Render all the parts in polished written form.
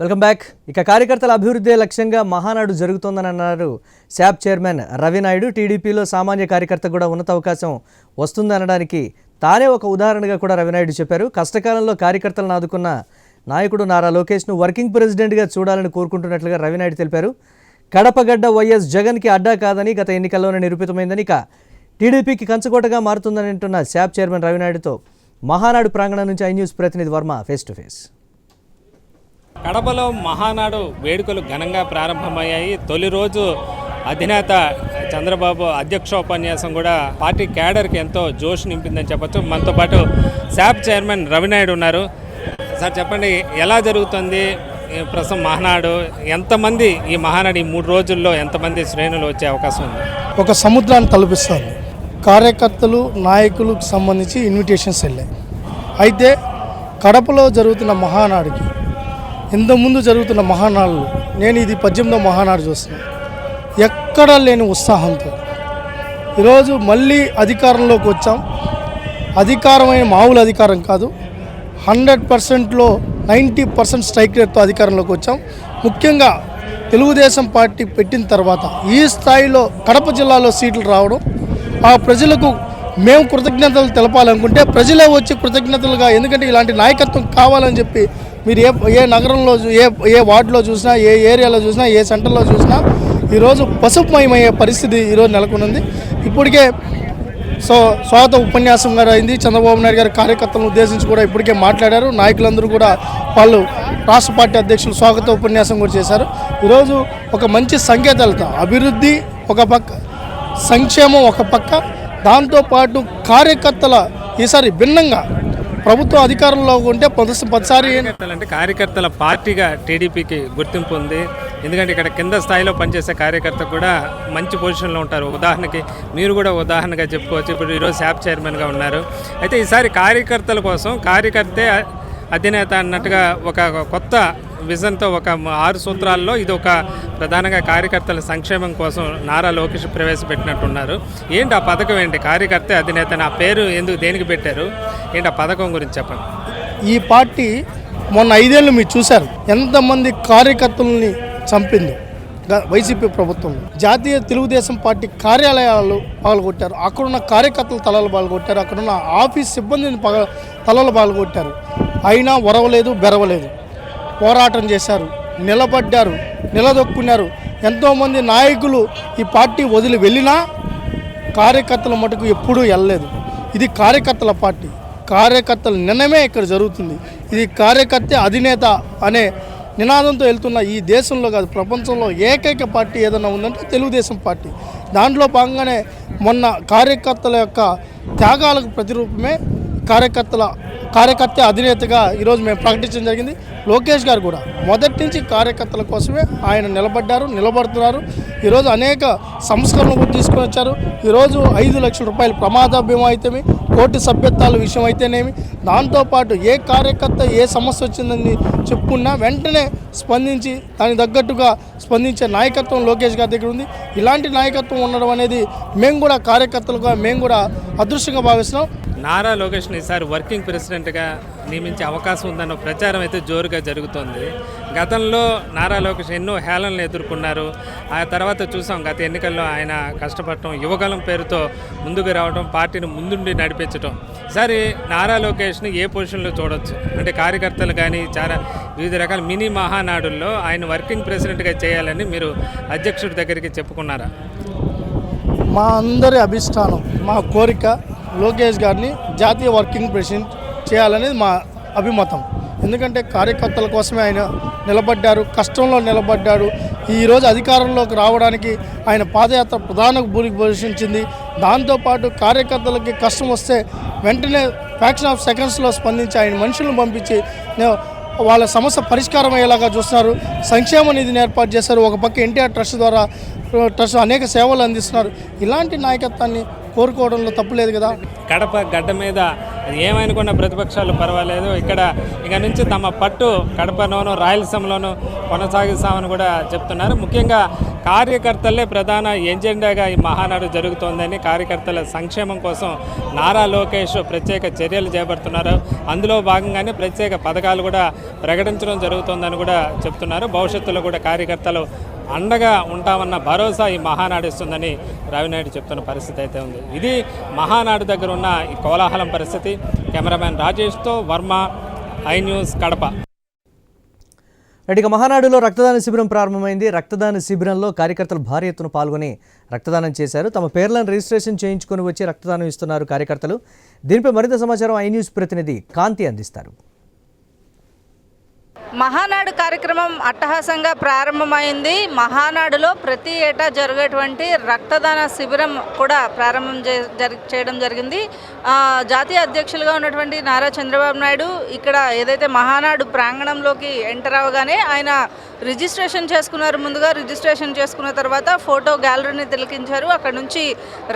Welcome back. ఇక కార్యకర్తల అభివృద్ధి లక్ష్యంగా మహానాడు జరుగుతోందని అన్నారు శాప్ చైర్మన్ రవినాయుడు. టీడీపీలో సామాన్య కార్యకర్త కూడా ఉన్నత అవకాశం వస్తుందనడానికి తానే ఒక ఉదాహరణగా కూడా రవినాయుడు చెప్పారు. కష్టకాలంలో కార్యకర్తలను ఆదుకున్న నాయకుడు నారా లోకేష్ను వర్కింగ్ ప్రెసిడెంట్గా చూడాలని కోరుకుంటున్నట్లుగా రవినాయుడు తెలిపారు. కడపగడ్డ వైఎస్ జగన్కి అడ్డా కాదని గత ఎన్నికల్లోనే నిరూపితమైందని, ఇక టీడీపీకి కంచుకోటగా మారుతుందని అంటున్న శాప్ చైర్మన్ రవినాయుడుతో మహానాడు ప్రాంగణం నుంచి ఐ న్యూస్ ప్రతినిధి వర్మ ఫేస్ టు ఫేస్. కడపలో మహానాడు వేడుకలు ఘనంగా ప్రారంభమయ్యాయి. తొలి రోజు అధినేత చంద్రబాబు అధ్యక్షోపన్యాసం కూడా పార్టీ క్యాడర్కి ఎంతో జోష్ నింపిందని చెప్పొచ్చు. మనతో పాటు శాప్ చైర్మన్ రవినాయుడు ఉన్నారు. సార్ చెప్పండి, ఎలా జరుగుతుంది ప్రస్తుతం మహానాడు? ఎంతమంది ఈ మహానాడు ఈ 3 రోజుల్లో ఎంతమంది శ్రేణులు వచ్చే అవకాశం ఉంది? ఒక సముద్రాన్ని తలపిస్తుంది. కార్యకర్తలు నాయకులకు సంబంధించి ఇన్విటేషన్స్ వెళ్ళాయి. అయితే కడపలో జరుగుతున్న మహానాడుకి ఇంతకుముందు జరుగుతున్న మహానాడులు, నేను ఇది 18వ మహానాడు చూస్తున్నాను, ఎక్కడా లేని ఉత్సాహంతో ఈరోజు మళ్ళీ అధికారంలోకి వచ్చాం. అధికారమైన మామూలు అధికారం కాదు, 100%లో 90% స్ట్రైక్ రేట్తో అధికారంలోకి వచ్చాం. ముఖ్యంగా తెలుగుదేశం పార్టీ పెట్టిన తర్వాత ఈ స్థాయిలో కడప జిల్లాలో సీట్లు రావడం, ఆ ప్రజలకు మేము కృతజ్ఞతలు తెలపాలనుకుంటే ప్రజలే వచ్చి కృతజ్ఞతలుగా, ఎందుకంటే ఇలాంటి నాయకత్వం కావాలని చెప్పి మీరు ఏ నగరంలో ఏ వార్డులో చూసినా, ఏ ఏరియాలో చూసినా, ఏ సెంటర్లో చూసినా ఈరోజు పసుపుమయమయ్యే పరిస్థితి ఈరోజు నెలకొనుంది. ఇప్పటికే స్వాగత ఉపన్యాసం గారు అయింది. చంద్రబాబు నాయుడు గారి కార్యకర్తలను ఉద్దేశించి కూడా ఇప్పటికే మాట్లాడారు. నాయకులందరూ కూడా వాళ్ళు రాష్ట్ర పార్టీ అధ్యక్షులు స్వాగత ఉపన్యాసం కూడా చేశారు. ఈరోజు ఒక మంచి సంకేతాలతో అభివృద్ధి ఒక పక్క, సంక్షేమం ఒక పక్క, దాంతోపాటు కార్యకర్తల ఈసారి భిన్నంగా ప్రభుత్వం అధికారంలో ఉంటే పదిసారి అంటే కార్యకర్తల పార్టీగా టీడీపీకి గుర్తింపు ఉంది. ఎందుకంటే ఇక్కడ కింద స్థాయిలో పనిచేసే కార్యకర్త కూడా మంచి పొజిషన్లో ఉంటారు. ఉదాహరణకి మీరు కూడా ఉదాహరణగా చెప్పుకోవచ్చు. ఇప్పుడు ఈరోజు శాప్ చైర్మన్గా ఉన్నారు. అయితే ఈసారి కార్యకర్తల కోసం కార్యకర్తే అధినేత అన్నట్టుగా ఒక కొత్త విజన్తో ఒక 6 సూత్రాల్లో ఇది ఒక ప్రధానంగా కార్యకర్తల సంక్షేమం కోసం నారా లోకేష్ ప్రవేశపెట్టినట్టున్నారు. ఏంటి ఆ పథకం? ఏంటి కార్యకర్త అధినేత? ఆ పేరు ఎందుకు, దేనికి పెట్టారు? ఏంటి ఆ పథకం గురించి చెప్పండి. ఈ పార్టీ మొన్న 5 ఏళ్ళు మీరు చూశారు ఎంతమంది కార్యకర్తలని చంపిందో వైసీపీ ప్రభుత్వంలో. జాతీయ తెలుగుదేశం పార్టీ కార్యాలయాలు పగలగొట్టారు, అక్కడున్న కార్యకర్తల తలలు పగలగొట్టారు, అక్కడున్న ఆఫీస్ సిబ్బందిని తలలు పగలగొట్టారు. అయినా ఒరవలేదు, బెరవలేదు, పోరాటం చేశారు, నిలబడ్డారు, నిలదొక్కున్నారు. ఎంతోమంది నాయకులు ఈ పార్టీ వదిలి వెళ్ళినా కార్యకర్తల మటుకు ఎప్పుడూ వెళ్ళలేదు. ఇది కార్యకర్తల పార్టీ, కార్యకర్తల నిర్ణయమే ఇక్కడ జరుగుతుంది. ఇది కార్యకర్త అధినేత అనే నినాదంతో వెళ్తున్న ఈ దేశంలో కాదు ప్రపంచంలో ఏకైక పార్టీ ఏదైనా ఉందంటే తెలుగుదేశం పార్టీ. దాంట్లో భాగంగానే మొన్న కార్యకర్తల యొక్క త్యాగాలకు ప్రతిరూపమే కార్యకర్త అధినేతగా ఈరోజు మేము ప్రకటించడం జరిగింది. లోకేష్ గారు కూడా మొదటి నుంచి కార్యకర్తల కోసమే ఆయన నిలబడుతున్నారు. ఈరోజు అనేక సంస్కరణలు కూడా తీసుకొని వచ్చారు. ఈరోజు 5 లక్షల రూపాయలు ప్రమాద బీమా అయితేమి, కోటి సభ్యత్వాల విషయం అయితేనేమి, దాంతోపాటు ఏ కార్యకర్త ఏ సమస్య వచ్చిందని చెప్పుకున్నా వెంటనే స్పందించి దానికి తగ్గట్టుగా స్పందించే నాయకత్వం లోకేష్ గారి దగ్గర ఉంది. ఇలాంటి నాయకత్వం ఉండడం అనేది మేము కూడా కార్యకర్తలుగా మేము కూడా అదృష్టంగా భావిస్తున్నాం. నారా లోకేష్ని ఈసారి వర్కింగ్ ప్రెసిడెంట్గా నియమించే అవకాశం ఉందన్న ప్రచారం అయితే జోరుగా జరుగుతోంది. గతంలో నారా లోకేష్ ఎన్నో హేళనలు ఎదుర్కొన్నారు. ఆ తర్వాత చూసాం గత ఎన్నికల్లో ఆయన కష్టపడటం, యువగలం పేరుతో ముందుకు రావడం, పార్టీని ముందుండి నడిపించడం. ఈసారి నారా లోకేష్ని ఏ పొజిషన్లో చూడొచ్చు? అంటే కార్యకర్తలు కానీ చాలా వివిధ రకాల మినీ మహానాడుల్లో ఆయన వర్కింగ్ ప్రెసిడెంట్గా చేయాలని మీరు అధ్యక్షుడి దగ్గరికి చెప్పుకున్నారా? మా అందరి అభిష్టానం, మా కోరిక లోకేష్ గారిని జాతీయ వర్కింగ్ ప్రెసిడెంట్ చేయాలనేది మా అభిమతం. ఎందుకంటే కార్యకర్తల కోసమే ఆయన నిలబడ్డారు, కష్టంలో నిలబడ్డాడు. ఈరోజు అధికారంలోకి రావడానికి ఆయన పాదయాత్ర ప్రధాన భూమికి పోషించింది. దాంతోపాటు కార్యకర్తలకి కష్టం వస్తే వెంటనే ఫ్రాక్షన్ ఆఫ్ సెకండ్స్లో స్పందించి ఆయన మనుషులను పంపించి వాళ్ళ సమస్య పరిష్కారం అయ్యేలాగా చూస్తున్నారు. సంక్షేమ నిధిని ఏర్పాటు చేశారు. ఒక పక్క ఎన్టీఆర్ ట్రస్ట్ ద్వారా అనేక సేవలు అందిస్తున్నారు. ఇలాంటి నాయకత్వాన్ని కోరుకోవడంలో తప్పులేదు కదా. కడప గడ్డ మీద ఏమనుకున్న ప్రతిపక్షాలు పర్వాలేదు, ఇక్కడ ఇక నుంచి తమ పట్టు కడపలోనూ రాయలసీమలోనూ కొనసాగిస్తామని కూడా చెప్తున్నారు. ముఖ్యంగా కార్యకర్తలే ప్రధాన ఎజెండాగా ఈ మహానాడు జరుగుతోందని, కార్యకర్తల సంక్షేమం కోసం నారా లోకేష్ ప్రత్యేక చర్యలు చేపడుతున్నారు. అందులో భాగంగానే ప్రత్యేక పథకాలు కూడా ప్రకటించడం జరుగుతోందని కూడా చెప్తున్నారు. భవిష్యత్తులో కూడా కార్యకర్తలు అండగా ఉంటామన్న భరోసా ఈ మహానాడు ఇస్తుందని రవినాయుడు చెప్తున్న పరిస్థితి అయితే ఉంది. ఇది మహానాడు దగ్గర ఉన్న ఈ కోలాహలం పరిస్థితి. కెమెరామ్యాన్ రాజేష్తో వర్మ, ఐ న్యూస్, కడప. ఇక మహానాడులో రక్తదాన శిబిరం ప్రారంభమైంది. రక్తదాన శిబిరంలో కార్యకర్తలు భారీ ఎత్తున పాల్గొని రక్తదానం చేశారు. తమ పేర్లను రిజిస్ట్రేషన్ చేయించుకొని వచ్చి రక్తదానం ఇస్తున్నారు కార్యకర్తలు. దీనిపై మరింత సమాచారం ఐ న్యూస్ ప్రతినిధి కాంతి అందిస్తారు. మహానాడు కార్యక్రమం అట్టహాసంగా ప్రారంభమైంది. మహానాడులో ప్రతి ఏటా జరిగేటువంటి రక్తదాన శిబిరం కూడా ప్రారంభం చేయడం జరిగింది. జాతీయ అధ్యక్షులుగా ఉన్నటువంటి నారా చంద్రబాబు నాయుడు ఇక్కడ ఏదైతే మహానాడు ప్రాంగణంలోకి ఎంటర్ అవగానే ఆయన రిజిస్ట్రేషన్ చేసుకున్నారు. ముందుగా రిజిస్ట్రేషన్ చేసుకున్న తర్వాత ఫోటో గ్యాలరీని తిలకించారు. అక్కడ నుంచి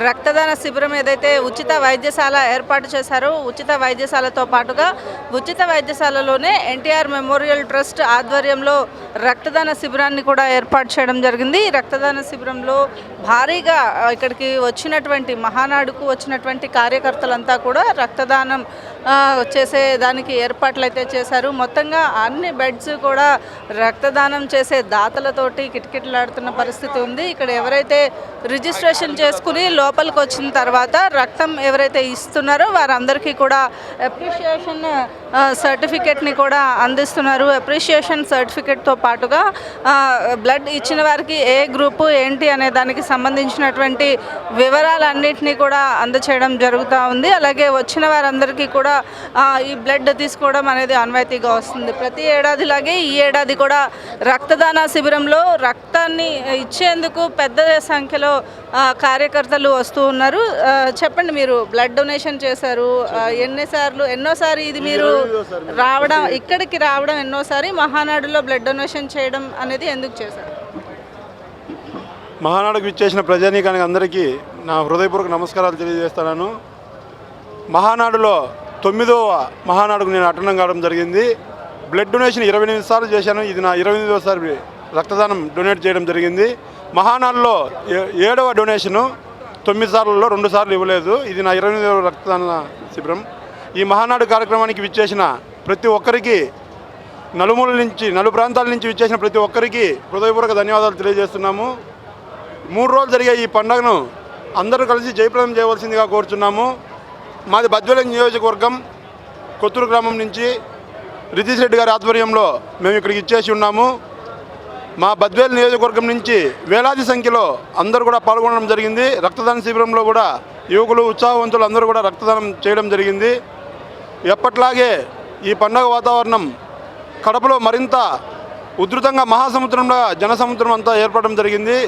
రక్తదాన శిబిరం ఏదైతే ఉచిత వైద్యశాల ఏర్పాటు చేశారో, ఉచిత వైద్యశాలతో పాటుగా ఉచిత వైద్యశాలలోనే ఎన్టీఆర్ మెమోరియల్ ట్రస్ట్ ఆధ్వర్యంలో రక్తదాన శిబిరాన్ని కూడా ఏర్పాటు చేయడం జరిగింది. ఈ రక్తదాన శిబిరంలో భారీగా ఇక్కడికి వచ్చినటువంటి మహానాడుకు వచ్చినటువంటి కార్యకర్తలంతా కూడా రక్తదానం చేసేదానికి ఏర్పాట్లు అయితే చేశారు. మొత్తంగా అన్ని బెడ్స్ కూడా రక్తదానం చేసే దాతలతోటి కిటకిటలాడుతున్న పరిస్థితి ఉంది. ఇక్కడ ఎవరైతే రిజిస్ట్రేషన్ చేసుకుని లోపలికి వచ్చిన తర్వాత రక్తం ఎవరైతే ఇస్తున్నారో వారందరికీ కూడా అప్రిషియేషన్ సర్టిఫికెట్ని కూడా అందిస్తున్నారు. అప్రిషియేషన్ సర్టిఫికెట్తో పాటుగా బ్లడ్ ఇచ్చిన వారికి ఏ గ్రూపు ఏంటి అనే దానికి సంబంధించినటువంటి వివరాలన్నింటినీ కూడా అందచేయడం జరుగుతూ ఉంది. అలాగే వచ్చిన వారందరికీ కూడా ఈ బ్లడ్ తీసుకోవడం అనేది ఆనవాయితీగా వస్తుంది. ప్రతి ఏడాదిలాగే ఈ ఏడాది కూడా రక్తదాన శిబిరంలో రక్తాన్ని ఇచ్చేందుకు పెద్ద సంఖ్యలో కార్యకర్తలు వస్తూ ఉన్నారు. చెప్పండి, మీరు బ్లడ్ డొనేషన్ చేశారు ఎన్నోసారి ఇది మీరు రావడం, ఇక్కడికి రావడం ఎన్నోసారి, మహానాడులో బ్లడ్ డొనేషన్ చేయడం అనేది ఎందుకు చేశారు? మహానాడుకు ఇచ్చేసిన ప్రజానీకానికి అందరికీ నా హృదయపూర్వక నమస్కారాలు తెలియజేస్తున్నాను. మహానాడులో 9వ మహానాడుకు నేను అటెండ్ కావడం జరిగింది. బ్లడ్ డొనేషన్ 28 సార్లు చేశాను. ఇది నా 28వ రక్తదానం డొనేట్ చేయడం జరిగింది. మహానాడులో 7వ డొనేషను 9 సార్లలో 2 సార్లు ఇవ్వలేదు. ఇది నా 28వ రక్తదాన శిబిరం. ఈ మహానాడు కార్యక్రమానికి విచ్చేసిన ప్రతి ఒక్కరికి, నలు ప్రాంతాల నుంచి విచ్చేసిన ప్రతి ఒక్కరికి హృదయపూర్వక ధన్యవాదాలు తెలియజేస్తున్నాము. 3 రోజులు జరిగే ఈ పండుగను అందరూ కలిసి జయప్రదం చేయవలసిందిగా కోరుచున్నాము. మాది బద్వేలు నియోజకవర్గం కొత్తూరు గ్రామం నుంచి రితీష్ రెడ్డి గారి ఆధ్వర్యంలో మేము ఇక్కడికి ఇచ్చేసి ఉన్నాము. మా బద్వేలు నియోజకవర్గం నుంచి వేలాది సంఖ్యలో అందరూ కూడా పాల్గొనడం జరిగింది. రక్తదాన శిబిరంలో కూడా యువకులు, ఉత్సాహవంతులు అందరూ కూడా రక్తదానం చేయడం జరిగింది. ఎప్పట్లాగే ఈ పండుగ వాతావరణం కడపలో మరింత ఉధృతంగా మహాసముద్రంలో జనసముద్రం అంతా ఏర్పడడం జరిగింది.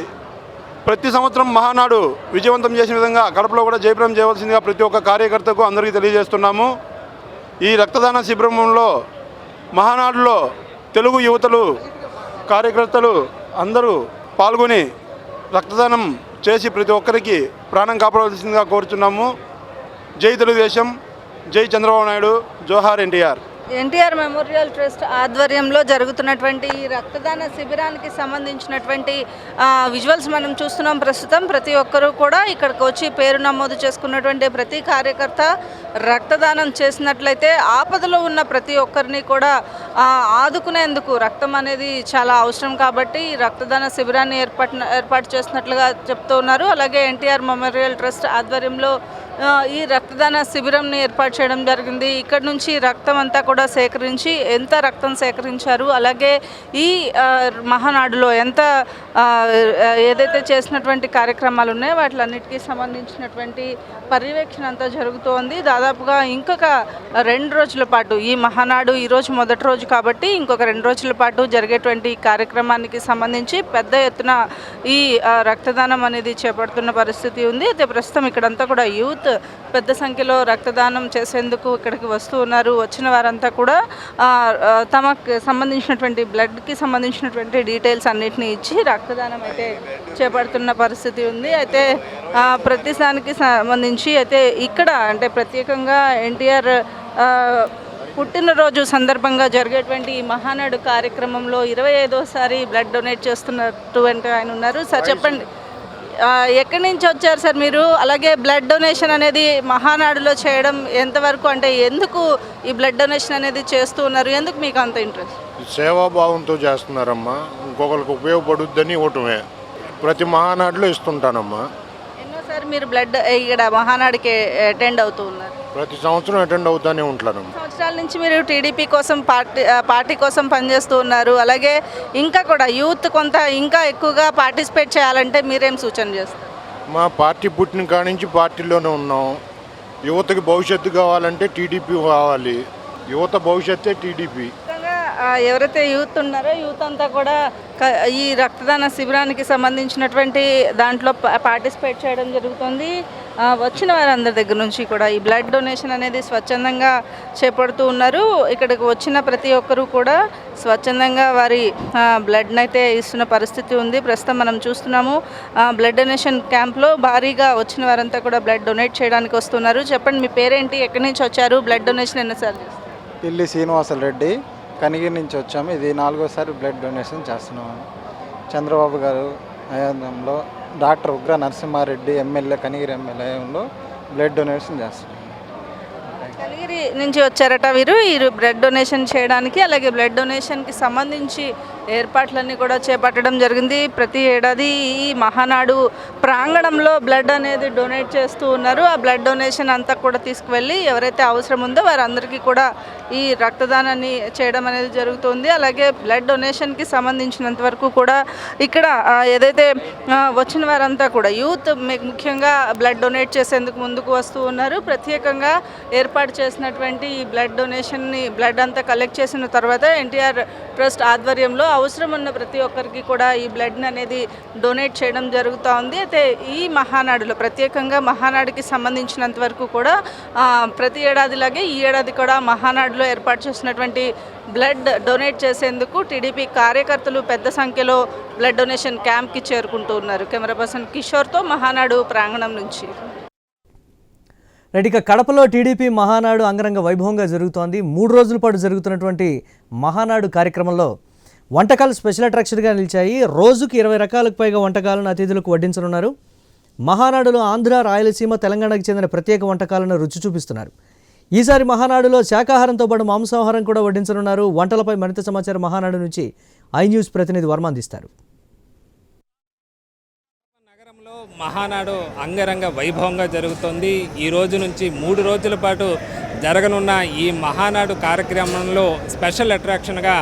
ప్రతి సంవత్సరం మహానాడు విజయవంతం చేసిన విధంగా కడపలో కూడా జయప్రదం చేయవలసిందిగా ప్రతి ఒక్క కార్యకర్తకు అందరికీ తెలియజేస్తున్నాము. ఈ రక్తదాన శిబిరంలో మహానాడులో తెలుగు యువతలు, కార్యకర్తలు అందరూ పాల్గొని రక్తదానం చేసి ప్రతి ఒక్కరికి ప్రాణం కాపాడవలసిందిగా కోరుచున్నాము. జై తెలుగుదేశం, జై చంద్రబాబు నాయుడు, జోహార్ ఎన్టీఆర్. ఎన్టీఆర్ మెమోరియల్ ట్రస్ట్ ఆధ్వర్యంలో జరుగుతున్నటువంటి ఈ రక్తదాన శిబిరానికి సంబంధించినటువంటి విజువల్స్ మనం చూస్తున్నాం ప్రస్తుతం. ప్రతి ఒక్కరూ కూడా ఇక్కడికి వచ్చి పేరు నమోదు చేసుకున్నటువంటి ప్రతి కార్యకర్త రక్తదానం చేసినట్లయితే ఆపదలో ఉన్న ప్రతి ఒక్కరిని కూడా ఆదుకునేందుకు రక్తం అనేది చాలా అవసరం కాబట్టి రక్తదాన శిబిరాన్ని ఏర్పాటు చేసినట్లుగా చెప్తూ ఉన్నారు. అలాగే ఎన్టీఆర్ మెమోరియల్ ట్రస్ట్ ఆధ్వర్యంలో ఈ రక్తదాన శిబిరంని ఏర్పాటు చేయడం జరిగింది. ఇక్కడ నుంచి రక్తం అంతా కూడా సేకరించి ఎంత రక్తం సేకరించారు, అలాగే ఈ మహానాడులో ఎంత ఏదైతే చేసినటువంటి కార్యక్రమాలు ఉన్నాయో వాటిలన్నిటికీ సంబంధించినటువంటి పర్యవేక్షణ అంతా జరుగుతోంది. దాదాపుగా ఇంకొక 2 రోజుల పాటు, ఈ మహానాడు ఈరోజు మొదటి రోజు కాబట్టి ఇంకొక 2 రోజుల పాటు జరిగేటువంటి కార్యక్రమానికి సంబంధించి పెద్ద ఎత్తున ఈ రక్తదానం అనేది చేపడుతున్న పరిస్థితి ఉంది. అయితే ప్రస్తుతం ఇక్కడంతా కూడా యూత్ పెద్ద సంఖ్యలో రక్తదానం చేసేందుకు ఇక్కడికి వస్తూ ఉన్నారు. వచ్చిన వారంతా కూడా తమకు సంబంధించినటువంటి బ్లడ్కి సంబంధించినటువంటి డీటెయిల్స్ అన్నిటినీ ఇచ్చి రక్తదానం అయితే చేపడుతున్న పరిస్థితి ఉంది. అయితే ప్రతి దానికి సంబంధించి అయితే ఇక్కడ అంటే ప్రత్యేకంగా ఎన్టీఆర్ పుట్టినరోజు సందర్భంగా జరిగేటువంటి ఈ మహానాడు కార్యక్రమంలో 25వసారి బ్లడ్ డొనేట్ చేస్తున్నటువంటి ఆయన ఉన్నారు. సార్ చెప్పండి, ఎక్కడి నుంచి వచ్చారు సార్ మీరు? అలాగే బ్లడ్ డొనేషన్ అనేది మహానాడులో చేయడం ఎంతవరకు, అంటే ఎందుకు ఈ బ్లడ్ డొనేషన్ అనేది చేస్తూ ఉన్నారు? ఎందుకు మీకు అంత ఇంట్రెస్ట్? సేవాభావంతో చేస్తున్నారమ్మా, ఇంకొకరికి ఉపయోగపడుద్దని ఇవ్వటమే. ప్రతి మహానాడులో ఇస్తుంటానమ్మా. ఎన్నోసారి మీరు బ్లడ్ ఇక్కడ మహానాడుకి అటెండ్ అవుతూ ఉన్నారు? ప్రతి సంవత్సరం అటెండ్ అవుతానే ఉంటానమ్మా. సంవత్సరాల నుంచి మీరు టీడీపీ కోసం పార్టీ కోసం పనిచేస్తూ ఉన్నారు. అలాగే ఇంకా కూడా యూత్ కొంత ఇంకా ఎక్కువగా పార్టిసిపేట్ చేయాలంటే మీరేం సూచన చేస్తారు? మా పార్టీ పుట్టిన కాడి నుంచి పార్టీలోనే ఉన్నాం. యువతకి భవిష్యత్తు కావాలంటే టీడీపీ కావాలి. యువత భవిష్యత్తే టీడీపీ. ఎవరైతే యూత్ ఉన్నారో యూత్ అంతా కూడా ఈ రక్తదాన శిబిరానికి సంబంధించినటువంటి దాంట్లో పార్టిసిపేట్ చేయడం జరుగుతుంది. వచ్చిన వారందరి దగ్గర నుంచి కూడా ఈ బ్లడ్ డొనేషన్ అనేది స్వచ్ఛందంగా చేపడుతూ ఉన్నారు. ఇక్కడికి వచ్చిన ప్రతి ఒక్కరూ కూడా స్వచ్ఛందంగా వారి బ్లడ్ని అయితే ఇస్తున్న పరిస్థితి ఉంది. ప్రస్తుతం మనం చూస్తున్నాము బ్లడ్ డొనేషన్ క్యాంప్లో భారీగా వచ్చిన వారంతా కూడా బ్లడ్ డొనేట్ చేయడానికి వస్తున్నారు. చెప్పండి, మీ పేరేంటి, ఎక్కడి నుంచి వచ్చారు, బ్లడ్ డొనేషన్ ఎన్నిసార్లు చేస్తారు? పిల్లి శ్రీనివాసులు రెడ్డి, కనిగిరి నుంచి వచ్చాము. ఇది 4వసారి బ్లడ్ డొనేషన్ చేస్తున్నాము. చంద్రబాబు గారు హయాంలో డాక్టర్ ఉగ్ర నరసింహారెడ్డి ఎమ్మెల్యే, కనిగిరి ఎమ్మెల్యేలో బ్లడ్ డొనేషన్ చేస్తున్నాము. కనిగిరి నుంచి వచ్చారట వీరు ఈ బ్లడ్ డొనేషన్ చేయడానికి. అలాగే బ్లడ్ డొనేషన్కి సంబంధించి ఏర్పాట్లన్నీ కూడా చేపట్టడం జరిగింది. ప్రతి ఏడాది ఈ మహానాడు ప్రాంగణంలో బ్లడ్ అనేది డొనేట్ చేస్తూ ఉన్నారు. ఆ బ్లడ్ డొనేషన్ అంతా కూడా తీసుకువెళ్ళి ఎవరైతే అవసరం ఉందో వారందరికీ కూడా ఈ రక్తదానాన్ని చేయడం అనేది జరుగుతుంది. అలాగే బ్లడ్ డొనేషన్కి సంబంధించినంత వరకు కూడా ఇక్కడ ఏదైతే వచ్చిన వారంతా కూడా యూత్ ముఖ్యంగా బ్లడ్ డొనేట్ చేసేందుకు ముందుకు వస్తూ ఉన్నారు. ప్రత్యేకంగా ఏర్పాటు చేసినటువంటి ఈ బ్లడ్ డొనేషన్ని బ్లడ్ అంతా కలెక్ట్ చేసిన తర్వాత ఎన్టీఆర్ ట్రస్ట్ ఆధ్వర్యంలో అవసరం ఉన్న ప్రతి ఒక్కరికి కూడా ఈ బ్లడ్ అనేది డొనేట్ చేయడం జరుగుతూ ఉంది. అయితే ఈ మహానాడులో ప్రత్యేకంగా మహానాడుకి సంబంధించినంత వరకు కూడా ప్రతి ఏడాదిలాగే ఈ ఏడాది కూడా మహానాడులో ఏర్పాటు చేసినటువంటి బ్లడ్ డొనేట్ చేసేందుకు టీడీపీ కార్యకర్తలు పెద్ద సంఖ్యలో బ్లడ్ డొనేషన్ క్యాంప్కి చేరుకుంటూ ఉన్నారు. కెమెరా పర్సన్ కిషోర్తో మహానాడు ప్రాంగణం నుంచి. రైట్, ఇక కడపలో టీడీపీ మహానాడు అంగరంగ వైభవంగా జరుగుతోంది. 3 రోజుల పాటు జరుగుతున్నటువంటి మహానాడు కార్యక్రమంలో వంటకాలు స్పెషల్ అట్రాక్షన్గా నిలిచాయి. రోజుకు 20 రకాలకు పైగా వంటకాలను అతిథులకు వడ్డించనున్నారు. మహానాడులో ఆంధ్ర, రాయలసీమ, తెలంగాణకు చెందిన ప్రత్యేక వంటకాలను రుచి చూపిస్తున్నారు. ఈసారి మహానాడులో శాకాహారంతో పాటు మాంసాహారం కూడా వడ్డించనున్నారు. వంటలపై మరింత సమాచారం మహానాడు నుంచి ఐ న్యూస్ ప్రతినిధి వర్మ అందిస్తారు. నగరంలో మహానాడు అంగరంగ వైభవంగా జరుగుతోంది. ఈ రోజు నుంచి 3 రోజుల పాటు జరగనున్న ఈ మహానాడు కార్యక్రమంలో స్పెషల్ అట్రాక్షన్గా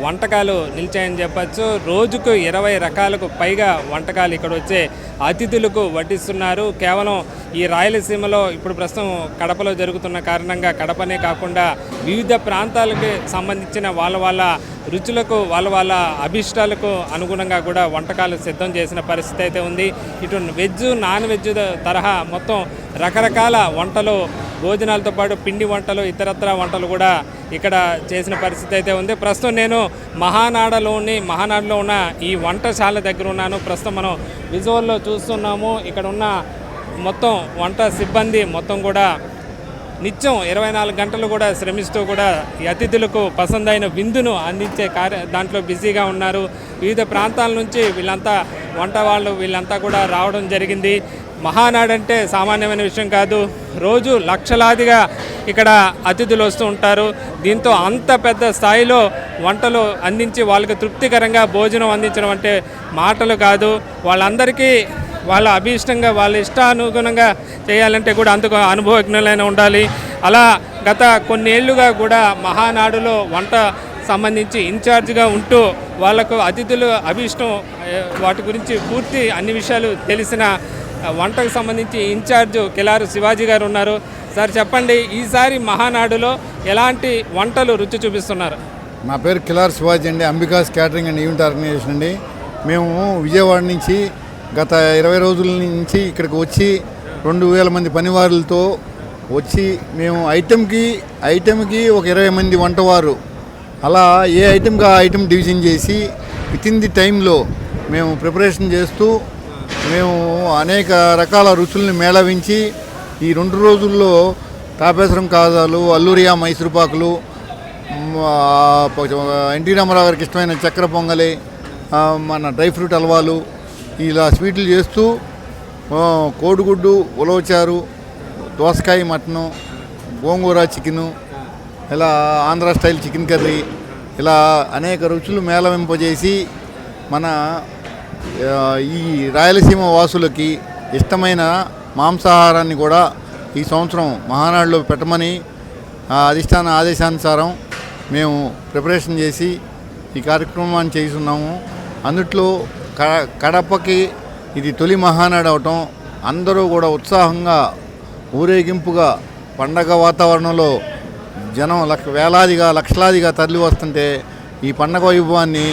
వంటకాలు నిలిచాయని చెప్పచ్చు. రోజుకు 20 రకాలకు పైగా వంటకాలు ఇక్కడ వచ్చే అతిథులకు వడ్డిస్తున్నారు. కేవలం ఈ రాయలసీమలో ఇప్పుడు ప్రస్తుతం కడపలో జరుగుతున్న కారణంగా కడపనే కాకుండా వివిధ ప్రాంతాలకు సంబంధించిన వాళ్ళ రుచులకు వాళ్ళ అభిష్టాలకు అనుగుణంగా కూడా వంటకాలు సిద్ధం చేసిన పరిస్థితి అయితే ఉంది. ఇటు వెజ్, నాన్ వెజ్ తరహా మొత్తం రకరకాల వంటలు, భోజనాలతో పాటు పిండి వంటలు, ఇతరత్ర వంటలు కూడా ఇక్కడ చేసిన పరిస్థితి అయితే ఉంది. ప్రస్తుతం నేను మహానాడులో ఉన్న ఈ వంటశాల దగ్గర ఉన్నాను. ప్రస్తుతం మనం విజువల్లో చూస్తున్నాము. ఇక్కడ ఉన్న మొత్తం వంట సిబ్బంది మొత్తం కూడా నిత్యం 24 గంటలు కూడా శ్రమిస్తూ కూడా ఈ అతిథులకు పసందైన విందును అందించే దాంట్లో బిజీగా ఉన్నారు. వివిధ ప్రాంతాల నుంచి వీళ్ళంతా కూడా రావడం జరిగింది. మహానాడు అంటే సామాన్యమైన విషయం కాదు. రోజు లక్షలాదిగా ఇక్కడ అతిథులు వస్తూ ఉంటారు. దీంతో అంత పెద్ద స్థాయిలో వంటలు అందించి వాళ్ళకి తృప్తికరంగా భోజనం అందించడం అంటే మాటలు కాదు. వాళ్ళందరికీ వాళ్ళ అభీష్టంగా వాళ్ళ ఇష్టానుగుణంగా చేయాలంటే కూడా అందుకు అనుభవజ్ఞులైన ఉండాలి. అలా గత కొన్నేళ్లుగా కూడా మహానాడులో వంట సంబంధించి ఇన్ఛార్జ్గా ఉంటూ వాళ్ళకు అతిథులు అభీష్టం వాటి గురించి పూర్తి అన్ని విషయాలు తెలిసిన వంటకు సంబంధించి ఇన్ఛార్జ్ కిలారు శివాజీ గారు ఉన్నారు. సార్ చెప్పండి, ఈసారి మహానాడులో ఎలాంటి వంటలు రుచి చూపిస్తున్నారు? నా పేరు కిలారు శివాజీ అండి, Ambika's catering and event organisation అండి. మేము విజయవాడ నుంచి గత 20 రోజుల నుంచి ఇక్కడికి వచ్చి 2000 మంది పనివారులతో వచ్చి మేము ఐటెంకి ఒక 20 మంది వంటవారు అలా ఏ ఐటెంకి ఆ ఐటెం డివిజన్ చేసి వితిన్ ది టైంలో మేము ప్రిపరేషన్ చేస్తూ మేము అనేక రకాల రుచుల్ని మేళవించి ఈ 2 రోజుల్లో తాపేశ్వరం కాజాలు, అల్లూరియా మైసూరుపాకులు, ఎన్టీ రామారావు గారికి ఇష్టమైన చక్కెర పొంగలి, మన డ్రై ఫ్రూట్ హల్వాలు, ఇలా స్వీట్లు చేస్తూ కోడిగుడ్డు, ఉలవచారు, దోసకాయ మటను, గోంగూర చికెను, ఇలా ఆంధ్ర స్టైల్ చికెన్ కర్రీ, ఇలా అనేక రుచులు మేళవింపజేసి మన ఈ రాయలసీమ వాసులకి ఇష్టమైన మాంసాహారాన్ని కూడా ఈ సంవత్సరం మహానాడులో పెట్టమని అధిష్టాన ఆదేశానుసారం మేము ప్రిపరేషన్ చేసి ఈ కార్యక్రమాన్ని చేస్తున్నాము. అందుట్లో కడపకి ఇది తొలి మహానాడు అవటం, అందరూ కూడా ఉత్సాహంగా ఊరేగింపుగా పండగ వాతావరణంలో జనం వేలాదిగా లక్షలాదిగా తరలి వస్తుంటే ఈ పండగ వైభవాన్ని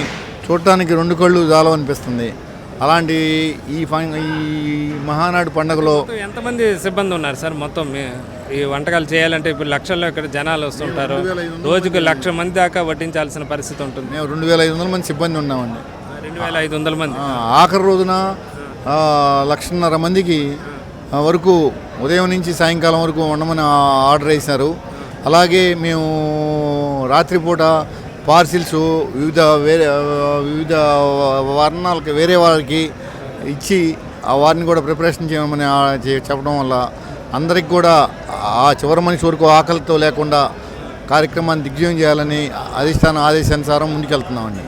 చూడటానికి రెండు కళ్ళు చాలవనిపిస్తుంది. అలాంటి ఈ మహానాడు పండుగలో ఎంతమంది సిబ్బంది ఉన్నారు సార్? మొత్తం ఈ వంటకాలు చేయాలంటే ఇప్పుడు లక్షల్లో ఇక్కడ జనాలు వస్తుంటారు, రోజుకు 1,00,000 మంది దాకా వడ్డించాల్సిన పరిస్థితి ఉంటుంది. మేము 2,500 మంది సిబ్బంది ఉన్నామండి. 2,500 మంది. ఆఖరి రోజున 1,50,000 మందికి వరకు ఉదయం నుంచి సాయంకాలం వరకు వండమని ఆర్డర్ వేశారు. అలాగే మేము రాత్రిపూట పార్సిల్స్ వివిధ వర్ణాలకి వేరే వాళ్ళకి ఇచ్చి వారిని కూడా ప్రిపరేషన్ చేయమని చెప్పడం వల్ల అందరికి కూడా ఆ చివరి మనిషి వరకు ఆకలితో లేకుండా కార్యక్రమాన్ని దిగ్విజయం చేయాలని అధిష్టాన ఆదేశానుసారం ముందుకెళ్తున్నామండి.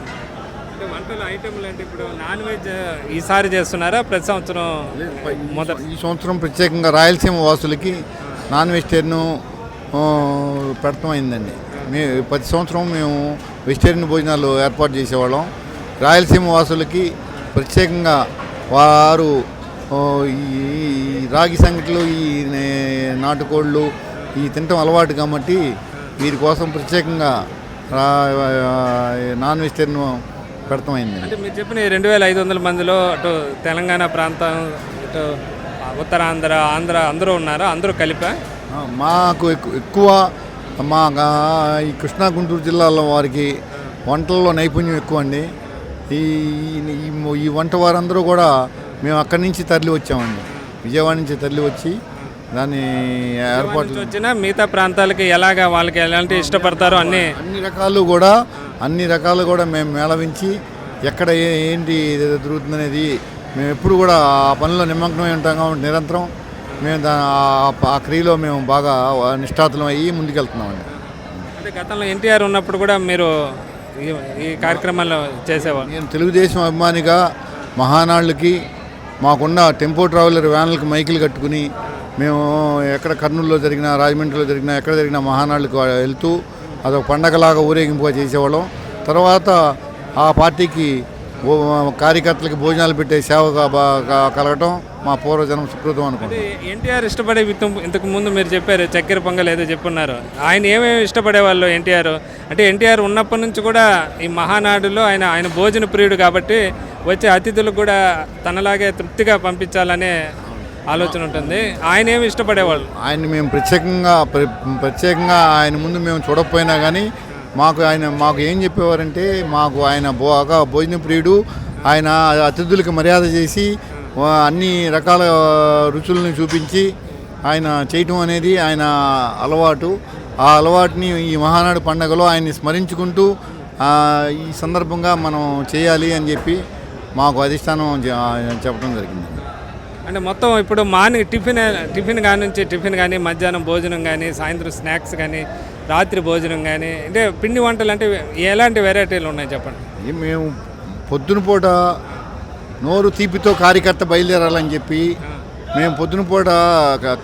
వంటల ఐటెంలు అంటే ఇప్పుడు నాన్ వెజ్ ఈసారి చేస్తున్నారా? ప్రతి సంవత్సరం ఈ సంవత్సరం ప్రత్యేకంగా రాయలసీమ వాసులకి నాన్ వెజిటేరియన్ పెడతాం అయిందండి. ప్రతి సంవత్సరం మేము వెజిటేరియన్ భోజనాలు ఏర్పాటు చేసేవాళ్ళం. రాయలసీమ వాసులకి ప్రత్యేకంగా వారు ఈ రాగి సంగట్లు, ఈ నాటుకోళ్ళు ఈ తినటం అలవాటు కాబట్టి వీరి కోసం ప్రత్యేకంగా నాన్ వెజిటేరియన్ పెడతామైంది. అంటే మీరు చెప్పిన 2,500 మందిలో అటు తెలంగాణ ప్రాంతం, ఇటు ఉత్తరాంధ్ర, ఆంధ్ర అందరూ ఉన్నారా? అందరూ కలిపా? మాకు ఎక్కువ మా ఈ కృష్ణా గుంటూరు జిల్లాల వారికి వంటల్లో నైపుణ్యం ఎక్కువ అండి. ఈ వంట వారందరూ కూడా మేము అక్కడి నుంచి తరలి వచ్చామండి. విజయవాడ నుంచి తరలి వచ్చి దాన్ని ఏర్పాట్లు వచ్చిన మిగతా ప్రాంతాలకి ఎలాగా వాళ్ళకి ఎలాంటి ఇష్టపడతారో అన్ని రకాలు కూడా మేము మేళవించి ఎక్కడ ఏంటి జరుగుతుందనేది మేము ఎప్పుడు కూడా ఆ పనిలో నిమగ్నమై ఉంటాం కాబట్టి నిరంతరం మేము ఆ క్రియలో మేము బాగా నిష్ఠాతులం అయ్యి ముందుకెళ్తున్నామండి. అంటే గతంలో ఎన్టీఆర్ ఉన్నప్పుడు కూడా మీరు ఈ కార్యక్రమాల్లో చేసేవాళ్ళు? నేను తెలుగుదేశం అభిమానిగా మహానాళ్ళకి మాకున్న టెంపో ట్రావెలర్ వ్యాన్లకు మైకులు కట్టుకుని మేము ఎక్కడ కర్నూలులో జరిగినా, రాజమండ్రిలో జరిగినా, ఎక్కడ జరిగినా మహానాళ్ళకి వెళ్తూ అదొక పండగలాగా ఊరేగింపుగా చేసేవాళ్ళం. తర్వాత ఆ పార్టీకి కార్యకర్తలకి భోజనాలు పెట్టే సేవగా కలగటం మా పూర్వజనం సుకృతం అనుకుంటే. ఎన్టీఆర్ ఇష్టపడే ఇంతకు ముందు మీరు చెప్పారు చక్కెర పొంగల్ ఏదో చెప్పున్నారు. ఆయన ఏమేమి ఇష్టపడేవాళ్ళు ఎన్టీఆర్? అంటే ఎన్టీఆర్ ఉన్నప్పటి నుంచి కూడా ఈ మహానాడులో ఆయన భోజన ప్రియుడు కాబట్టి వచ్చే అతిథులకు కూడా తనలాగే తృప్తిగా పంపించాలనే ఆలోచన ఉంటుంది. ఆయన ఏమి ఇష్టపడేవాళ్ళు? ఆయన మేము ప్రత్యేకంగా ఆయన ముందు మేము చూడకపోయినా కానీ మాకు ఏం చెప్పేవారంటే, మాకు ఆయన బాగా భోజన ప్రియుడు, ఆయన అతిథులకి మర్యాద చేసి అన్ని రకాల రుచులను చూపించి ఆయన చేయటం అనేది ఆయన అలవాటు. ఆ అలవాటుని ఈ మహానాడు పండుగలో ఆయన్ని స్మరించుకుంటూ ఈ సందర్భంగా మనం చేయాలి అని చెప్పి మాకు అధిష్టానం చెప్పడం జరిగింది. అంటే మొత్తం ఇప్పుడు మార్నింగ్ టిఫిన్ కానీ మధ్యాహ్నం భోజనం కానీ, సాయంత్రం స్నాక్స్ కానీ, రాత్రి భోజనం కానీ, అంటే పిండి వంటలు అంటే ఎలాంటి వెరైటీలు ఉన్నాయి చెప్పండి. మేము పొద్దున పూట నోరు తీపితో కార్యకర్త బయలుదేరాలని చెప్పి మేము పొద్దున పూట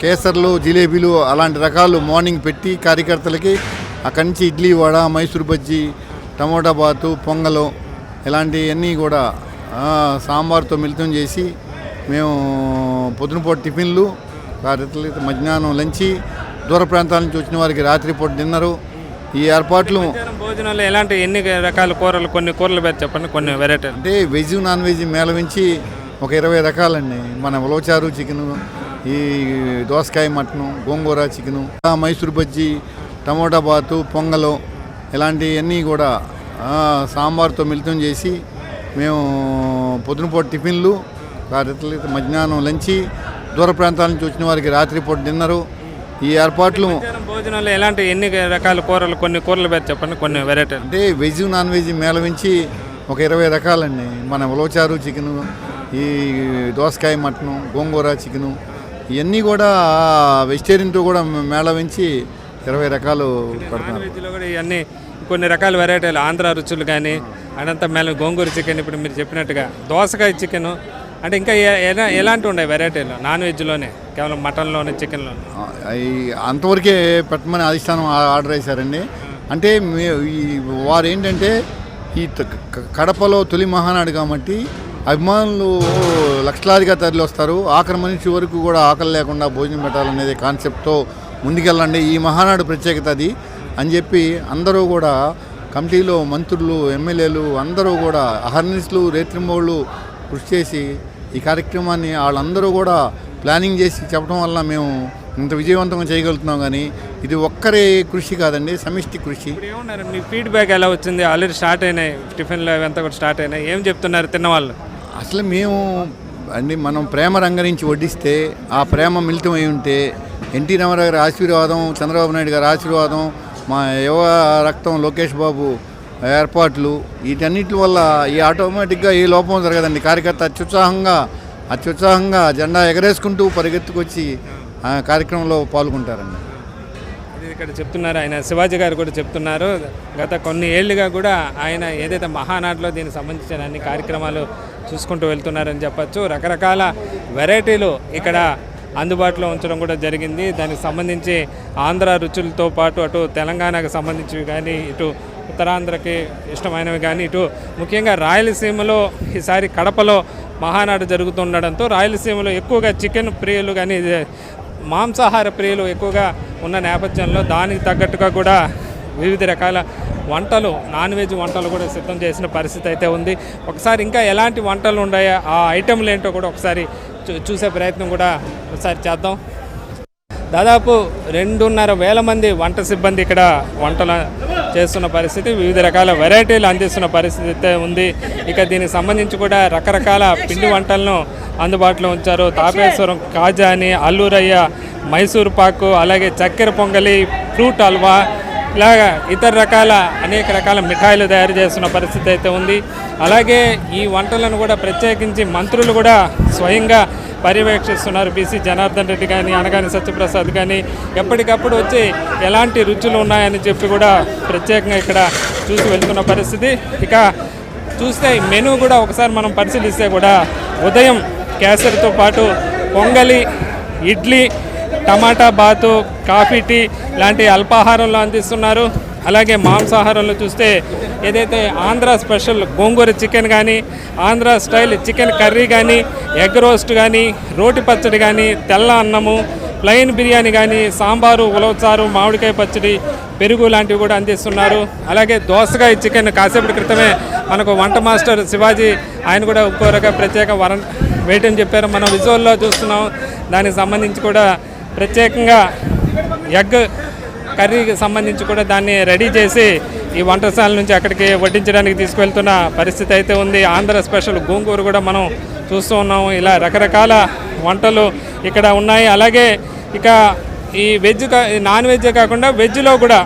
కేసర్లు, జిలేబీలు అలాంటి రకాలు మార్నింగ్ పెట్టి కార్యకర్తలకి అక్కడి నుంచి ఇడ్లీ, వడ, మైసూర్ బజ్జీ, టమోటా బాతు, పొంగలు ఇలాంటివన్నీ కూడా సాంబార్తో మిళితం చేసి మేము పొద్దునపూట టిఫిన్లు, కార్యకర్తలకి మధ్యాహ్నం లంచి, దూర ప్రాంతాల నుంచి వచ్చిన వారికి రాత్రిపూట డిన్నరు, ఈ ఏర్పాట్లు. భోజనాలు ఎన్ని రకాల కూరలు, కొన్ని కూరలు పేరు చెప్పండి, కొన్ని వెరైటీలు. అంటే వెజ్, నాన్ వెజ్ మేళవించి ఒక 20 రకాలండి. మన ఉలవచారు చికెను, ఈ దోసకాయ మటను, గోంగూర చికెను, మైసూర్ బజ్జీ, టమోటా బాతు, పొంగలు ఇలాంటివన్నీ కూడా సాంబార్తో మిళితం చేసి మేము పొద్దునపూట టిఫిన్లు, కార్యకర్తలకి మధ్యాహ్నం లంచి, దూర ప్రాంతాల నుంచి వచ్చిన వారికి రాత్రిపూట డిన్నరు, ఈ ఏర్పాట్లు మధ్యాహ్నం భోజనంలో ఎన్ని రకాల కూరలు, కొన్ని కూరల పేరు చెప్పండి, కొన్ని వెరైటీలు. అంటే వెజ్ నాన్ వెజ్ మేళవించి ఒక 20 రకాలండి. మన ఉలవచారు చికెను, ఈ దోసకాయ మటను, గోంగూర చికెను, ఇవన్నీ కూడా వెజిటేరియన్తో కూడా మేళవించి 20 రకాలు పెడుతున్నారు. నాన్ వెజ్లో కూడా ఇవన్నీ కొన్ని రకాల వెరైటీలు, ఆంధ్ర రుచులు కానీ అదంతా మేళ, గోంగూర చికెన్, ఇప్పుడు మీరు చెప్పినట్టుగా దోసకాయ చికెను, అంటే ఇంకా ఎలాంటి ఉన్నాయి వెరైటీలు నాన్ వెజ్లోనే, కేవలం మటన్లోనే, చికెన్లోనే? అంతవరకే పెట్టమని అధిష్టానం ఆర్డర్ వేశారండి. అంటే వారు ఏంటంటే ఈ కడపలో తొలి మహానాడు కాబట్టి అభిమానులు లక్షలాదిగా తరలి వస్తారు. ఆఖరి మనిషి వరకు కూడా ఆకలి లేకుండా భోజనం పెట్టాలనేది కాన్సెప్ట్తో ముందుకెళ్ళండి, ఈ మహానాడు ప్రత్యేకత అది అని చెప్పి అందరూ కూడా కమిటీలో మంత్రులు, ఎమ్మెల్యేలు అందరూ కూడా అహర్నిశలు రేత్రింబోళ్ళు కృషి చేసి ఈ కార్యక్రమాన్ని వాళ్ళందరూ కూడా ప్లానింగ్ చేసి చెప్పడం వల్ల మేము ఇంత విజయవంతంగా చేయగలుగుతున్నాం. కానీ ఇది ఒక్కరే కృషి కాదండి, సమిష్టి కృషి. ఇప్పుడు ఏమన్నారు, మీ ఫీడ్బ్యాక్ ఎలా వచ్చింది? ఆల్రెడీ స్టార్ట్ అయినాయి టిఫిన్లు అంతా కూడా స్టార్ట్ అయినాయి, ఏం చెప్తున్నారు తిన్నవాళ్ళు? అసలు మేము మనం ప్రేమ రంగరించి వడ్డిస్తే ఆ ప్రేమ మిళితమై ఉంటే ఎన్టీ రామారావు గారి ఆశీర్వాదం, చంద్రబాబు నాయుడు గారి ఆశీర్వాదం, మా యువ రక్తం లోకేష్ బాబు ఏర్పాట్లు, వీటన్నిటి వల్ల ఈ ఆటోమేటిక్గా ఏ లోపం జరగదండి. కార్యకర్త అత్యుత్సాహంగా జెండా ఎగరేసుకుంటూ పరిగెత్తుకొచ్చి కార్యక్రమంలో పాల్గొంటారండి. ఇక్కడ చెప్తున్నారు ఆయన, శివాజీ గారు కూడా చెప్తున్నారు, గత కొన్ని ఏళ్ళుగా కూడా ఆయన ఏదైతే మహానాడులో దీనికి సంబంధించిన అన్ని కార్యక్రమాలు చూసుకుంటూ వెళ్తున్నారని చెప్పచ్చు. రకరకాల వెరైటీలు ఇక్కడ అందుబాటులో ఉంచడం కూడా జరిగింది. దానికి సంబంధించి ఆంధ్ర రుచులతో పాటు అటు తెలంగాణకు సంబంధించివి కానీ, ఇటు ఉత్తరాంధ్రకి ఇష్టమైనవి కానీ, ఇటు ముఖ్యంగా రాయలసీమలో ఈసారి కడపలో మహానాడు జరుగుతుండడంతో రాయలసీమలో ఎక్కువగా చికెన్ ప్రియులు కానీ మాంసాహార ప్రియులు ఎక్కువగా ఉన్న నేపథ్యంలో దానికి తగ్గట్టుగా కూడా వివిధ రకాల వంటలు, నాన్ వెజ్ వంటలు కూడా సిద్ధం చేసిన పరిస్థితి అయితే ఉంది. ఒకసారి ఇంకా ఎలాంటి వంటలు ఉన్నాయో, ఆ ఐటెంలు ఏంటో కూడా ఒకసారి చూసే ప్రయత్నం కూడా ఒకసారి చేద్దాం. దాదాపు 2,500 మంది వంట సిబ్బంది ఇక్కడ వంటలు చేస్తున్న పరిస్థితి, వివిధ రకాల వెరైటీలు అందిస్తున్న పరిస్థితి అయితే ఉంది. ఇక దీనికి సంబంధించి కూడా రకరకాల పిండి వంటలను అందుబాటులో ఉంచారు. తాపేశ్వరం కాజా అని, అల్లూరయ్య మైసూర్ పాకు, అలాగే చక్కెర పొంగలి, ఫ్రూట్ హల్వా, ఇలాగా ఇతర రకాల అనేక రకాల మిఠాయిలు తయారు చేస్తున్న పరిస్థితి అయితే ఉంది. అలాగే ఈ వంటలను కూడా ప్రత్యేకించి మంత్రులు కూడా స్వయంగా పర్యవేక్షిస్తున్నారు. బీసీ జనార్దన్ రెడ్డి కానీ, అనగాని సత్యప్రసాద్ కానీ ఎప్పటికప్పుడు వచ్చి ఎలాంటి రుచులు ఉన్నాయని చెప్పి కూడా ప్రత్యేకంగా ఇక్కడ చూసి వెళ్తున్న పరిస్థితి. ఇక చూస్తే మెనూ కూడా ఒకసారి మనం పరిశీలిస్తే కూడా ఉదయం కేసరితో పాటు పొంగలి, ఇడ్లీ, టమాటా బాతు, కాఫీ, టీ లాంటి అల్పాహారంలో అందిస్తున్నారు. అలాగే మాంసాహారంలో చూస్తే ఏదైతే ఆంధ్ర స్పెషల్ గోంగూర చికెన్ కానీ, ఆంధ్ర స్టైల్ చికెన్ కర్రీ కానీ, ఎగ్ రోస్ట్ కానీ, రోటి పచ్చడి కానీ, తెల్ల అన్నము, ప్లెయిన్ బిర్యానీ కానీ, సాంబారు, ఉలవచారు, మామిడికాయ పచ్చడి, పెరుగు లాంటివి కూడా అందిస్తున్నారు. అలాగే దోసకాయ చికెన్ కాసేపటి క్రితమే మనకు వంట మాస్టర్ శివాజీ ఆయన కూడా ఇంకోరగా ప్రత్యేక వేయటం చెప్పారు. మనం విజువల్లో చూస్తున్నాం. దానికి సంబంధించి కూడా ప్రత్యేకంగా ఎగ్ కర్రీకి సంబంధించి కూడా దాన్ని రెడీ చేసి ఈ వంటశాల నుంచి అక్కడికి వడ్డించడానికి తీసుకువెళ్తున్న పరిస్థితి అయితే ఉంది. ఆంధ్ర స్పెషల్ గోంగూర కూడా మనం చూస్తూ ఉన్నాము. ఇలా రకరకాల వంటలు ఇక్కడ ఉన్నాయి. అలాగే ఇక ఈ నాన్ వెజ్ కాకుండా వెజ్లో కూడా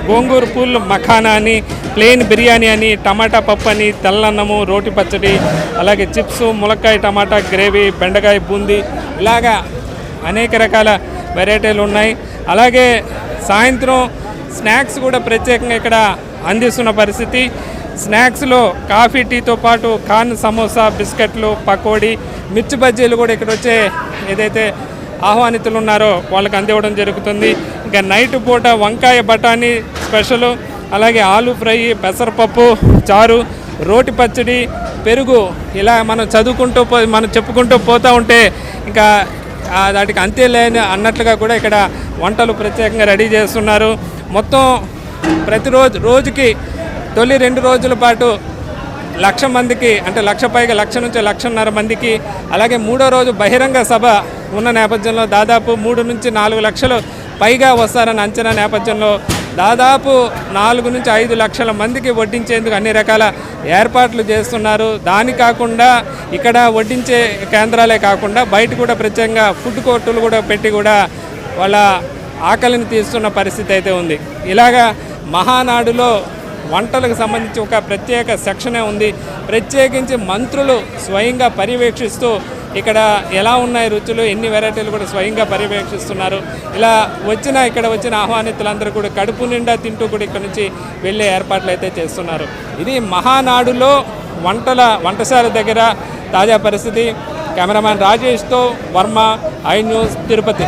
గోంగూర పూల్ మఖానా అని, ప్లెయిన్ బిర్యానీ అని, టమాటా పప్పు అని, తెల్లన్నము, రోటి పచ్చడి, అలాగే చిప్స్, ములక్కాయ టమాటా గ్రేవీ, బెండకాయ బూందీ, ఇలాగా అనేక రకాల వెరైటీలు ఉన్నాయి. అలాగే సాయంత్రం స్నాక్స్ కూడా ప్రత్యేకంగా ఇక్కడ అందిస్తున్న పరిస్థితి. స్నాక్స్లో కాఫీ, టీతో పాటు కార్న్ సమోసా, బిస్కెట్లు, పకోడీ, మిర్చి బజ్జీలు కూడా ఇక్కడ వచ్చే ఏదైతే ఆహ్వానితులు ఉన్నారో వాళ్ళకి అందివ్వడం జరుగుతుంది. ఇంకా నైట్ పూట వంకాయ బఠానీ స్పెషల్, అలాగే ఆలు ఫ్రై, పెసరపప్పు చారు, రోటి పచ్చడి, పెరుగు, ఇలా మనం చెప్పుకుంటూ పోతూ ఉంటే ఇంకా వాటికి అంతే లేని అన్నట్లుగా కూడా ఇక్కడ వంటలు ప్రత్యేకంగా రెడీ చేస్తున్నారు. మొత్తం రోజుకి తొలి 2 రోజుల పాటు 1,00,000 మందికి, అంటే 1,00,000 పైగా, 1,00,000 నుంచి 1,50,000 మందికి, అలాగే 3వ రోజు బహిరంగ సభ ఉన్న నేపథ్యంలో దాదాపు 3 నుంచి 4 లక్షలు పైగా వస్తారన్న అంచనా నేపథ్యంలో దాదాపు 4 నుంచి 5 లక్షల మందికి వడ్డించేందుకు అన్ని రకాల ఏర్పాట్లు చేస్తున్నారు. దాని కాకుండా ఇక్కడ వడ్డించే కేంద్రాలే కాకుండా బయట కూడా ప్రత్యేకంగా ఫుడ్ కోర్టులు కూడా పెట్టి కూడా వాళ్ళ ఆకలిని తీస్తున్న పరిస్థితి అయితే ఉంది. ఇలాగా మహానాడులో వంటలకు సంబంధించి ఒక ప్రత్యేక సెక్షనే ఉంది. ప్రత్యేకించి మంత్రులు స్వయంగా పర్యవేక్షిస్తూ ఇక్కడ ఎలా ఉన్నాయి రుచులు, ఎన్ని వెరైటీలు కూడా స్వయంగా పర్యవేక్షిస్తున్నారు. ఇక్కడ వచ్చిన ఆహ్వానితులందరూ కూడా కడుపు నిండా తింటూ కూడా ఇక్కడ నుంచి వెళ్ళే ఏర్పాట్లు అయితే చేస్తున్నారు. ఇది మహానాడులో వంటశాల దగ్గర తాజా పరిస్థితి. కెమెరామ్యాన్ రాజేష్తో వర్మ, ఐ న్యూస్, తిరుపతి.